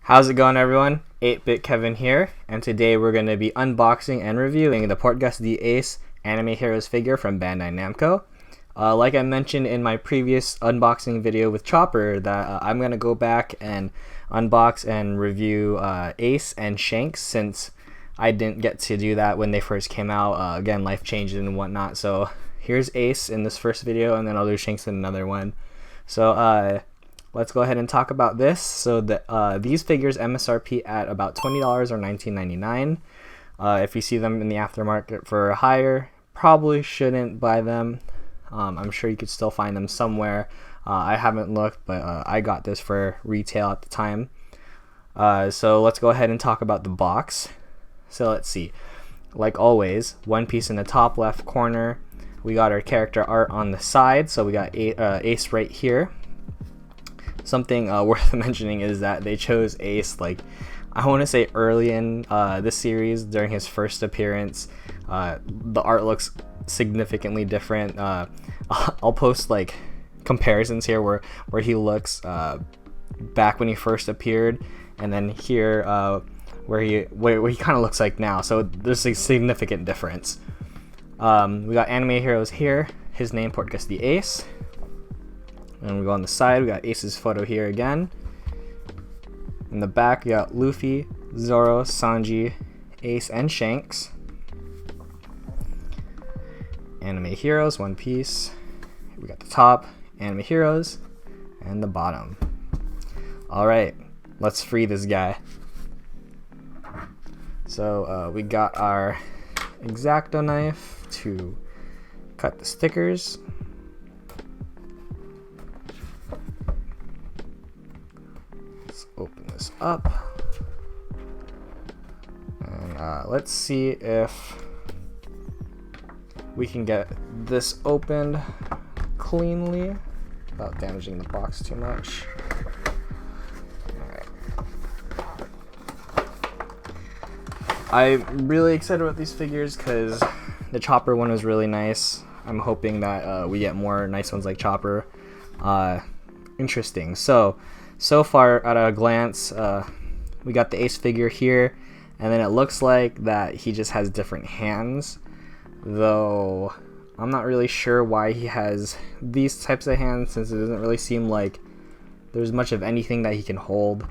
How's it going, everyone? 8-Bit Kevin here, and today we're going to be unboxing and reviewing the Portgas the Ace Anime Heroes figure from Bandai Namco. Like I mentioned in my previous unboxing video with Chopper, that I'm going to go back and unbox and review Ace and Shanks, since I didn't get to do that when they first came out. Again, life changes and whatnot, so here's Ace in this first video, and then I'll do Shanks in another one. So, let's go ahead and talk about this. So these figures MSRP at about $20 or $19.99. If you see them in the aftermarket for higher, probably shouldn't buy them. I'm sure you could still find them somewhere. I haven't looked, but I got this for retail at the time. So let's go ahead and talk about the box. So let's see. Like always, one piece in the top left corner. We got our character art on the side. So we got Ace right here. Something worth mentioning is that they chose Ace, like, I want to say early in this series during his first appearance. The art looks significantly different. I'll post like comparisons here where he looks back when he first appeared, and then here where he kind of looks like now. So there's a significant difference. We got Anime Heroes here. His name, Portgas the Ace. And we go on the side, we got Ace's photo here again. In the back, we got Luffy, Zoro, Sanji, Ace, and Shanks. Anime Heroes, one piece. We got the top, Anime Heroes, and the bottom. Alright, let's free this guy. So we got our X-Acto knife to cut the stickers. Open this up, and let's see if we can get this opened cleanly without damaging the box too much. Alright. I'm really excited about these figures because the Chopper one was really nice. I'm hoping that we get more nice ones like Chopper. Interesting. So far, at a glance, we got the Ace figure here, and then it looks like that he just has different hands, though I'm not really sure why he has these types of hands, since it doesn't really seem like there's much of anything that he can hold.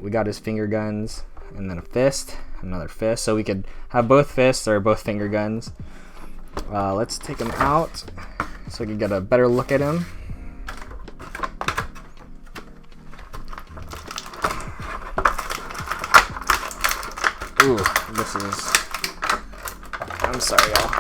We got his finger guns, and then a fist, another fist, so we could have both fists or both finger guns. Let's take him out so we can get a better look at him. Ooh, this is... I'm sorry, y'all.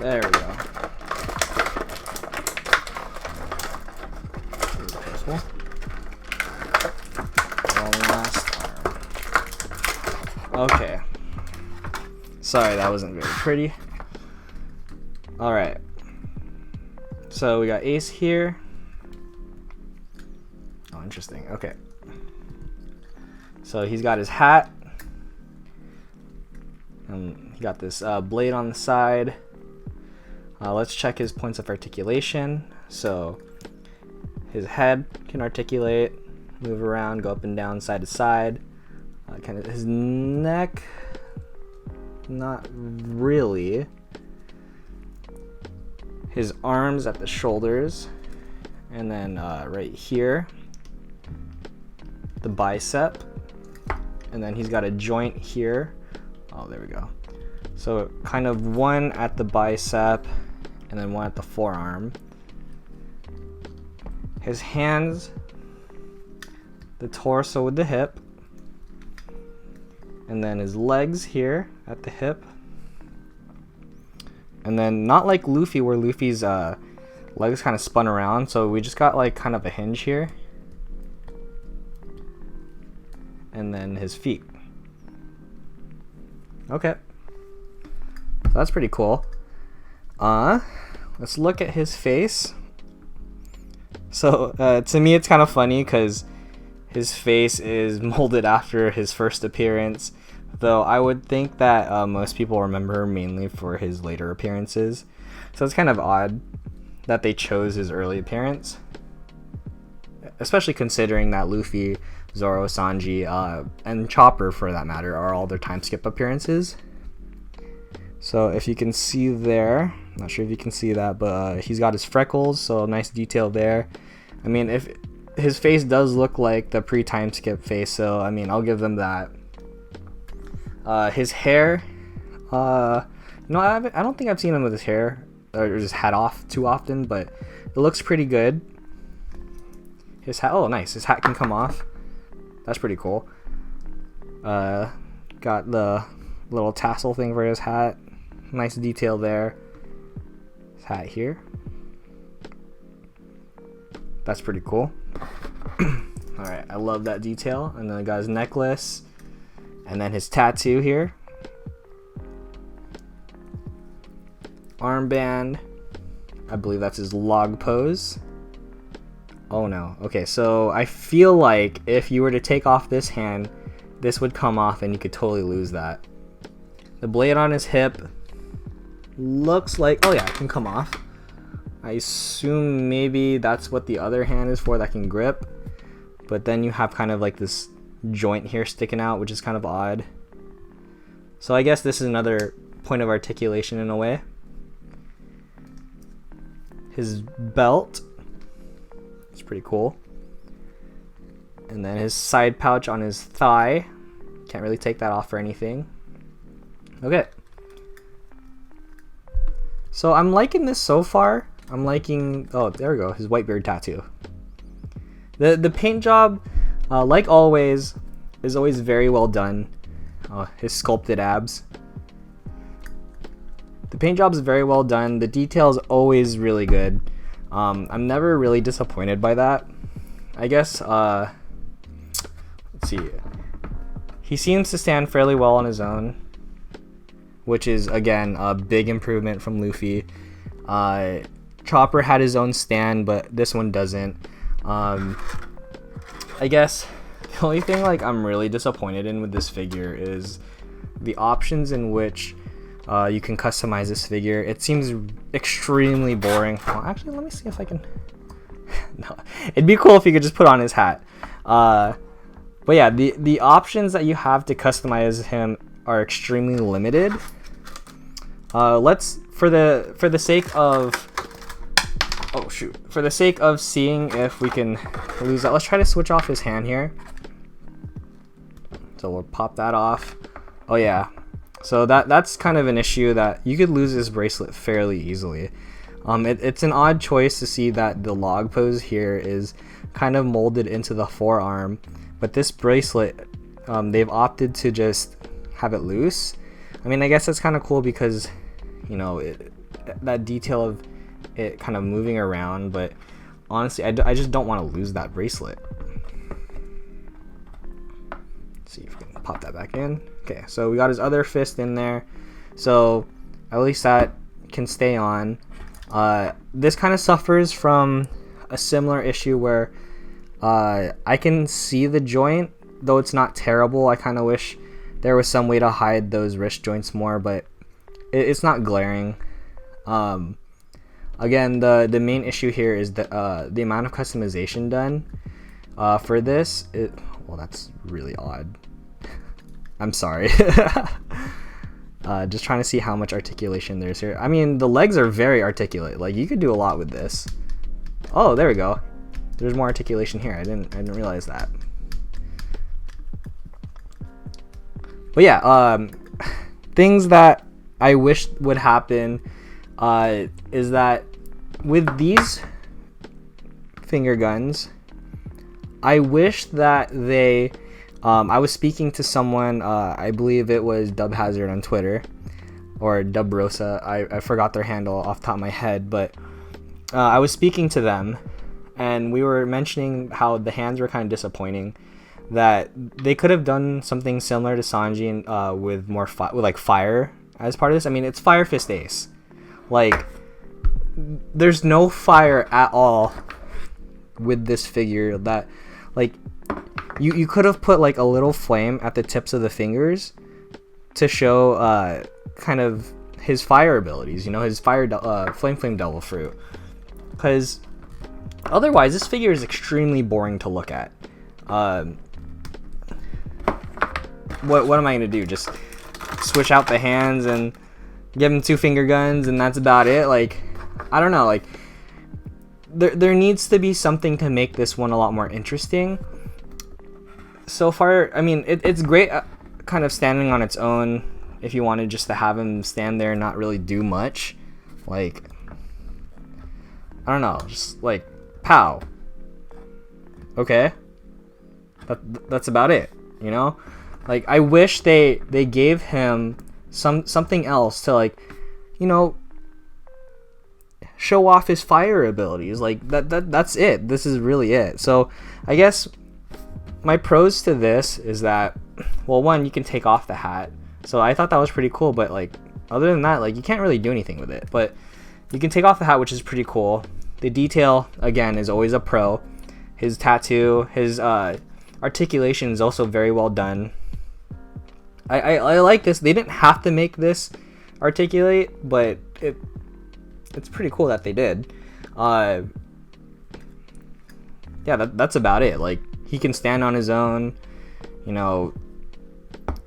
There we go. One last arm. Okay. Sorry, that wasn't very pretty. Alright. So we got Ace here. Oh, interesting. Okay. So he's got his hat. And he got this blade on the side. Let's check his points of articulation. So his head can articulate, move around, go up and down, side to side. Kind of his neck, not really. His arms at the shoulders, and then right here, the bicep, and then he's got a joint here. Oh, there we go. So kind of one at the bicep, and then one at the forearm. His hands, the torso with the hip, and then his legs here at the hip. And then not like Luffy, where Luffy's legs kind of spun around, so we just got like kind of a hinge here. And then his feet. Okay. So that's pretty cool. Let's look at his face. So to me it's kind of funny because his face is molded after his first appearance. though I would think that most people remember him mainly for his later appearances. So it's kind of odd that they chose his early appearance, especially considering that Luffy, Zoro, Sanji, and Chopper, for that matter, are all their time skip appearances. So if you can see there, not sure if you can see that, but he's got his freckles, so nice detail there. I mean, if his face does look like the pre-time skip face, so I mean, I'll give them that. His hair, I don't think I've seen him with his hair or his hat off too often, but it looks pretty good. His hat, oh nice, his hat can come off. That's pretty cool. Got the little tassel thing for his hat. Nice detail there. His hat here. That's pretty cool. Alright, I love that detail. And then I got his necklace. And then his tattoo here. Armband. I believe that's his log pose. Oh no. Okay, so I feel like if you were to take off this hand, this would come off and you could totally lose that. The blade on his hip looks like, oh yeah, it can come off. I assume maybe that's what the other hand is for, that can grip. But then you have kind of like this joint here sticking out, which is kind of odd. So I guess this is another point of articulation in a way. His belt, it's pretty cool. And then his side pouch on his thigh. Can't really take that off or anything. Okay. So I'm liking this so far. I'm liking, oh, there we go, his Whitebeard tattoo. The paint job, like always, is always very well done. His sculpted abs. The paint job is very well done. The detail is always really good. I'm never really disappointed by that. I guess, let's see. He seems to stand fairly well on his own, which is, again, a big improvement from Luffy. Chopper had his own stand, but this one doesn't. I guess the only thing like I'm really disappointed in with this figure is the options in which you can customize this figure. It seems extremely boring. Well, actually, let me see if I can. No, it'd be cool if you could just put on his hat. But yeah, the options that you have to customize him are extremely limited. Let's for the sake of for the sake of seeing if we can lose that, let's try to switch off his hand here. So we'll pop that off. Oh yeah, so that's kind of an issue, that you could lose this bracelet fairly easily. It's an odd choice to see that the log pose here is kind of molded into the forearm, but this bracelet, they've opted to just have it loose. I mean, I guess that's kind of cool because, you know, that detail of it kind of moving around, but honestly, I just don't want to lose that bracelet. Let's see if we can pop that back in. Okay, so we got his other fist in there, so at least that can stay on. This kind of suffers from a similar issue where I can see the joint, though it's not terrible. I kind of wish there was some way to hide those wrist joints more, but it's not glaring. Again, the main issue here is the amount of customization done for this. Well, that's really odd. I'm sorry. Just trying to see how much articulation there's here. I mean, the legs are very articulate. Like, you could do a lot with this. Oh, there we go. There's more articulation here. I didn't realize that. But yeah, things that I wish would happen is that with these finger guns, I wish that they I was speaking to someone, I believe it was Dub Hazard on Twitter, or Dub Rosa, I forgot their handle off the top of my head, but I was speaking to them, and we were mentioning how the hands were kind of disappointing, that they could have done something similar to Sanji with more with like fire as part of this. I mean, it's Fire Fist Ace. Like, there's no fire at all with this figure. That, like, you could have put like a little flame at the tips of the fingers to show kind of his fire abilities, you know, his flame devil fruit, because otherwise this figure is extremely boring to look at. What am I gonna do? Just switch out the hands and give him 2 finger guns and that's about it? Like, I don't know, like there needs to be something to make this one a lot more interesting. So far, I mean, it's great kind of standing on its own if you wanted just to have him stand there and not really do much. Like, I don't know, just like pow. Okay, that's about it, you know. Like, I wish they gave him something else to, like, you know, show off his fire abilities. Like that's it. This is really it. So I guess my pros to this is that, well, one, you can take off the hat. So I thought that was pretty cool, but like other than that, like you can't really do anything with it. But you can take off the hat, which is pretty cool. The detail, again, is always a pro. His tattoo, his articulation is also very well done. I like this. They didn't have to make this articulate, but it's pretty cool that they did. Yeah, that's about it. Like, he can stand on his own. You know,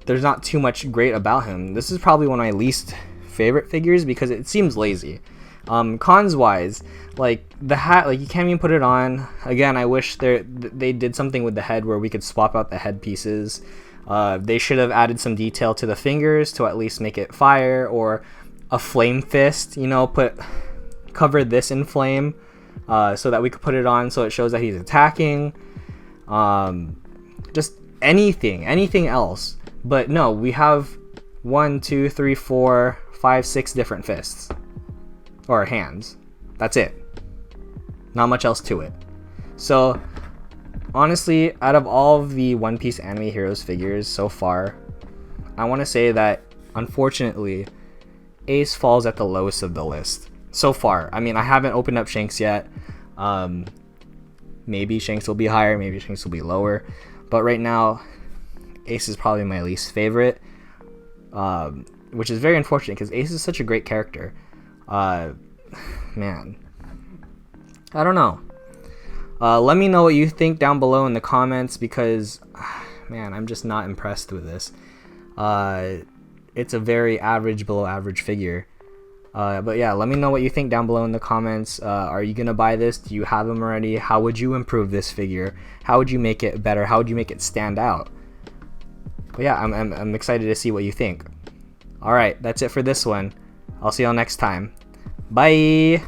there's not too much great about him. This is probably one of my least favorite figures because it seems lazy. Cons wise, like the hat, like you can't even put it on. Again, I wish they did something with the head where we could swap out the head pieces. They should have added some detail to the fingers to at least make it fire, or a flame fist, you know, cover this in flame, so that we could put it on so it shows that he's attacking. Just anything else. But no, we have 1, 2, 3, 4, 5, 6 different fists or hands. That's it. Not much else to it. So honestly, out of all of the One Piece Anime Heroes figures so far, I want to say that unfortunately Ace falls at the lowest of the list so far. I mean, I haven't opened up Shanks yet. Maybe Shanks will be higher, maybe Shanks will be lower, but right now Ace is probably my least favorite, which is very unfortunate because Ace is such a great character. Man, I don't know. Let me know what you think down below in the comments, because man, I'm just not impressed with this. It's a very average, below average figure. But yeah, let me know what you think down below in the comments. Are you gonna buy this? Do you have them already? How would you improve this figure? How would you make it better? How would you make it stand out? But yeah, I'm excited to see what you think. Alright, that's it for this one. I'll see y'all next time. Bye!